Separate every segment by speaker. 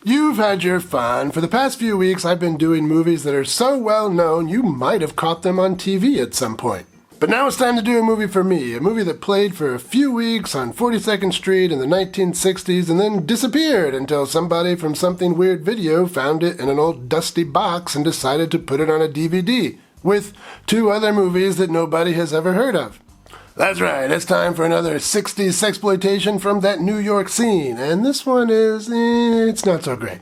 Speaker 1: You've had your fun. For the past few weeks, I've been doing movies that are so well known you might have caught them on TV at some point. But now it's time to do a movie for me, a movie that played for a few weeks on 42nd Street in the 1960s and then disappeared until somebody from Something Weird Video found it in an old dusty box and decided to put it on a DVD, with two other movies that nobody has ever heard of. That's right, it's time for another 60s sexploitation from that New York scene, and this one is, it's not so great.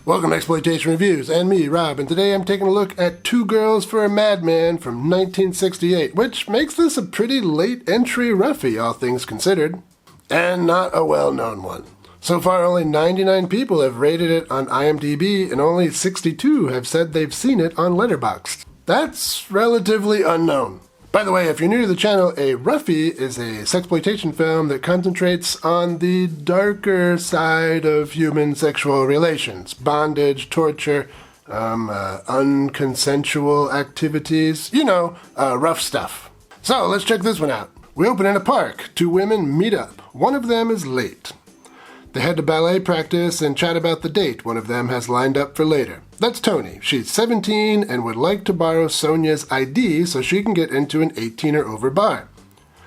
Speaker 1: Welcome to Exploitation Reviews, and me, Rob, and today I'm taking a look at Two Girls for a Madman from 1968, which makes this a pretty late entry roughie, all things considered, and not a well-known one. So far, only 99 people have rated it on IMDb, and only 62 have said they've seen it on Letterboxd. That's relatively unknown. By the way, if you're new to the channel, a roughie is a sexploitation film that concentrates on the darker side of human sexual relations. Bondage, torture, unconsensual activities, rough stuff. So, let's check this one out. We open in a park. Two women meet up. One of them is late. They head to ballet practice and chat about the date one of them has lined up for later. That's Tony. She's 17 and would like to borrow Sonia's ID so she can get into an 18 or over bar.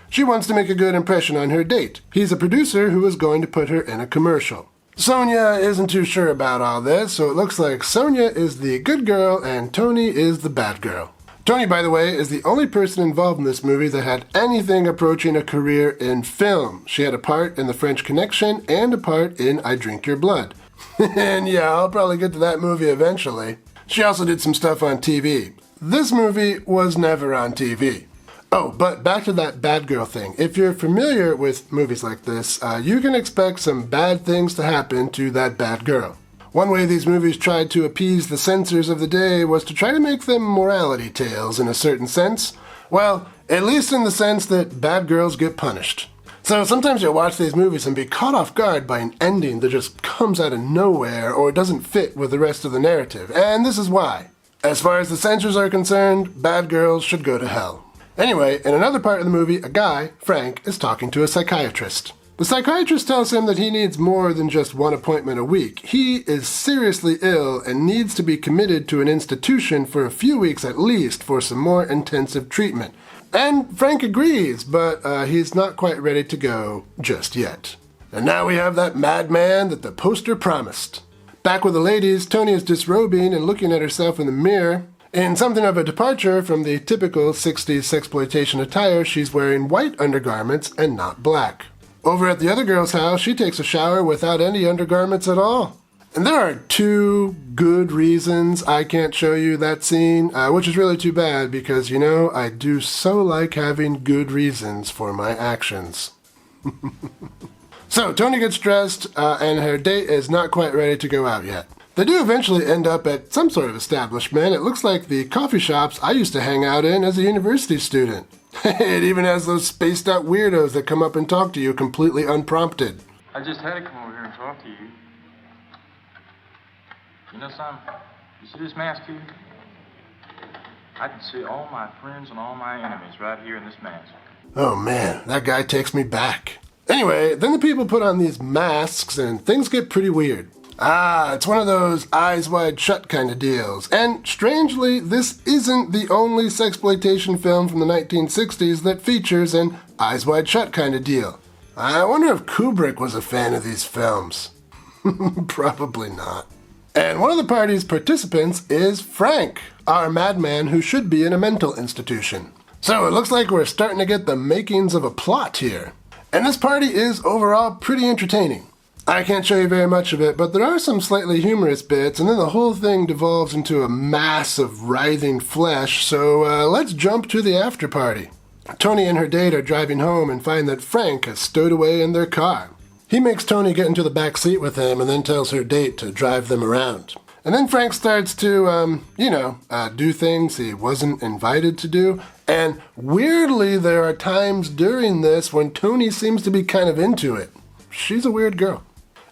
Speaker 1: She wants to make a good impression on her date. He's a producer who is going to put her in a commercial. Sonia isn't too sure about all this, so it looks like Sonia is the good girl and Tony is the bad girl. Tony, by the way, is the only person involved in this movie that had anything approaching a career in film. She had a part in The French Connection and a part in I Drink Your Blood. And yeah, I'll probably get to that movie eventually. She also did some stuff on TV. This movie was never on TV. Oh, but back to that bad girl thing. If you're familiar with movies like this, you can expect some bad things to happen to that bad girl. One way these movies tried to appease the censors of the day was to try to make them morality tales in a certain sense. Well, at least in the sense that bad girls get punished. So sometimes you'll watch these movies and be caught off guard by an ending that just comes out of nowhere or doesn't fit with the rest of the narrative, and this is why. As far as the censors are concerned, bad girls should go to hell. Anyway, in another part of the movie, a guy, Frank, is talking to a psychiatrist. The psychiatrist tells him that he needs more than just one appointment a week. He is seriously ill and needs to be committed to an institution for a few weeks at least for some more intensive treatment. And Frank agrees, but he's not quite ready to go just yet. And now we have that madman that the poster promised. Back with the ladies, Tony is disrobing and looking at herself in the mirror. In something of a departure from the typical 60s sexploitation attire, she's wearing white undergarments and not black. Over at the other girl's house, she takes a shower without any undergarments at all. And there are two good reasons I can't show you that scene, which is really too bad because, I do so like having good reasons for my actions. So, Tony gets dressed, and her date is not quite ready to go out yet. They do eventually end up at some sort of establishment. It looks like the coffee shops I used to hang out in as a university student. It even has those spaced out weirdos that come up and talk to you completely unprompted.
Speaker 2: I just had to come over here and talk to you. You know something? You see this mask here? I can see all my friends and all my enemies right here in this mask.
Speaker 1: Oh man, that guy takes me back. Anyway, then the people put on these masks and things get pretty weird. It's one of those eyes wide shut kind of deals. And strangely, this isn't the only sexploitation film from the 1960s that features an eyes wide shut kind of deal. I wonder if Kubrick was a fan of these films. Probably not. And one of the party's participants is Frank, our madman who should be in a mental institution. So it looks like we're starting to get the makings of a plot here. And this party is overall pretty entertaining. I can't show you very much of it, but there are some slightly humorous bits, and then the whole thing devolves into a mass of writhing flesh, so let's jump to the after party. Tony and her date are driving home and find that Frank has stowed away in their car. He makes Tony get into the back seat with him and then tells her date to drive them around. And then Frank starts to, do things he wasn't invited to do, and weirdly there are times during this when Tony seems to be kind of into it. She's a weird girl.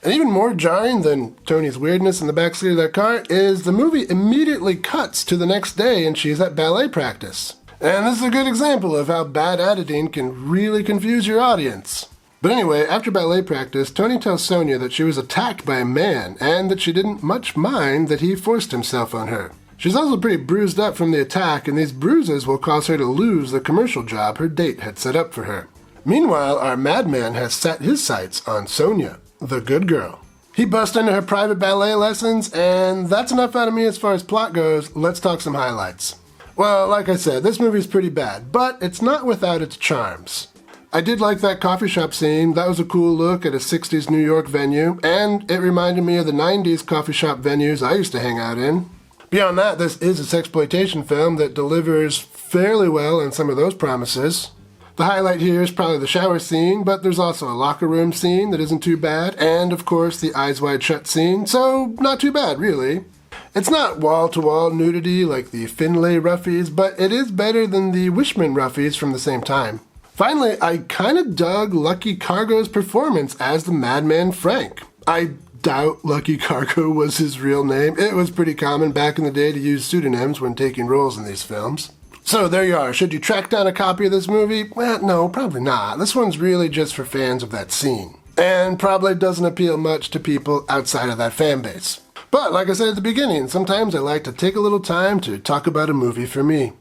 Speaker 1: And even more jarring than Tony's weirdness in the backseat of their car is the movie immediately cuts to the next day and she's at ballet practice. And this is a good example of how bad editing can really confuse your audience. But anyway, after ballet practice, Tony tells Sonia that she was attacked by a man and that she didn't much mind that he forced himself on her. She's also pretty bruised up from the attack, and these bruises will cause her to lose the commercial job her date had set up for her. Meanwhile, our Madman has set his sights on Sonia, the good girl. He busts into her private ballet lessons, and that's enough out of me as far as plot goes. Let's talk some highlights. Well, like I said, this movie's pretty bad, but it's not without its charms. I did like that coffee shop scene. That was a cool look at a 60s New York venue, and it reminded me of the 90s coffee shop venues I used to hang out in. Beyond that, this is a sexploitation film that delivers fairly well on some of those promises. The highlight here is probably the shower scene, but there's also a locker room scene that isn't too bad, and of course the eyes wide shut scene, so not too bad really. It's not wall-to-wall nudity like the Finlay roughies, but it is better than the Wishman roughies from the same time. Finally, I kinda dug Lucky Cargo's performance as the Madman Frank. I doubt Lucky Cargo was his real name. It was pretty common back in the day to use pseudonyms when taking roles in these films. So there you are. Should you track down a copy of this movie? Well, no, probably not. This one's really just for fans of that scene. And probably doesn't appeal much to people outside of that fan base. But like I said at the beginning, sometimes I like to take a little time to talk about a movie for me.